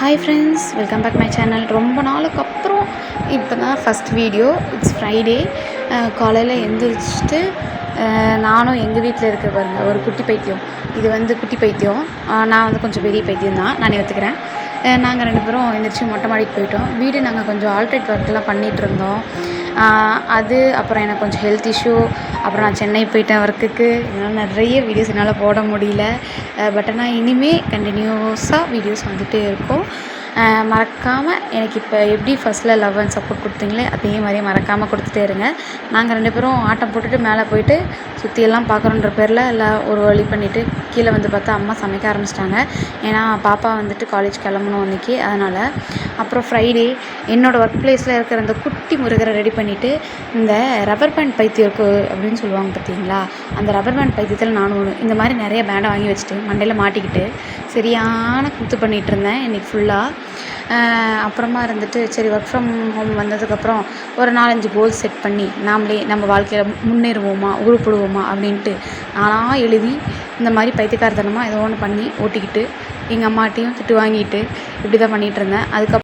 Hi friends, welcome back my channel. ரொம்ப நாளுக்கு அப்புறம் இப்போ தான் ஃபஸ்ட் வீடியோ. It's Friday. காலையில் எழுந்திரிச்சிட்டு நானும் எங்கள் வீட்டில் இருக்க பாருங்கள் ஒரு குட்டி பைத்தியம். இது வந்து குட்டி பைத்தியம், நான் வந்து கொஞ்சம் பெரிய பைத்தியம் தான், நானே ஒத்துக்கிறேன். நாங்கள் 2 பேரும் எழுந்திரிச்சி மொட்டை மாடிக்கு போயிட்டோம். வீடு நாங்கள் கொஞ்சம் ஆல்ட்ரேட் ஒர்க்கெலாம் பண்ணிகிட்டு இருந்தோம். அது அப்புறம் எனக்கு கொஞ்சம் ஹெல்த் இஷ்யூ. அப்புறம் நான் சென்னை போயிட்டேன் ஒர்க்குக்கு. என்னால் நிறைய வீடியோஸ் என்னால் போட முடியல. பட் ஆனால் இனிமேல் கண்டினியூஸாக வீடியோஸ் வந்துகிட்டே இருக்கும். மறக்காமல் எனக்கு இப்போ எப்படி ஃபஸ்ட்டில் லவ் அண்ட் சப்போர்ட் கொடுத்தீங்களே அதே மாதிரி மறக்காமல் கொடுத்துட்டே இருங்க. நாங்கள் 2 பேரும் ஆட்டம் போட்டுட்டு மேலே போயிட்டு சுற்றியெல்லாம் பார்க்குறோன்ற பேரில் எல்லாம் ஒரு வழி பண்ணிவிட்டு கீழே வந்து பார்த்தா அம்மா சமைக்க ஆரம்பிச்சிட்டாங்க. ஏன்னா பாப்பா வந்துட்டு காலேஜ் கிளம்பணும் அன்றைக்கி, அதனால். அப்புறம் ஃப்ரைடே என்னோடய ஒர்க் ப்ளேஸில் இருக்கிற அந்த குட்டி முருகரை ரெடி பண்ணிவிட்டு இந்த ரப்பர் பேண்ட் பைத்தியம் இருக்குது அப்படின்னு சொல்லுவாங்க பார்த்தீங்களா, அந்த ரப்பர் பேண்ட் பைத்தியத்தில் நானும் ஒன்று இந்த மாதிரி நிறைய பேண்டை வாங்கி வச்சுட்டு மண்டையில் மாட்டிக்கிட்டு சரியான குத்து பண்ணிகிட்டு இருந்தேன் இன்றைக்கி ஃபுல்லாக. அப்புறமா இருந்துட்டு சரி ஒர்க் ஃப்ரம் ஹோம் வந்ததுக்கப்புறம் ஒரு 4-5 கோல்ஸ் செட் பண்ணி நாமளே நம்ம வாழ்க்கையில் முன்னேறுவோமா உருப்படுவோமா அப்படின்ட்டு நானாக எழுதி இந்த மாதிரி பைத்தியக்காரத்தனமாக ஏதோ ஒன்று பண்ணி ஓட்டிக்கிட்டு எங்கள் அம்மாட்டையும் திட்டு வாங்கிட்டு இப்படி தான் பண்ணிகிட்டு இருந்தேன். அதுக்கப்புறம்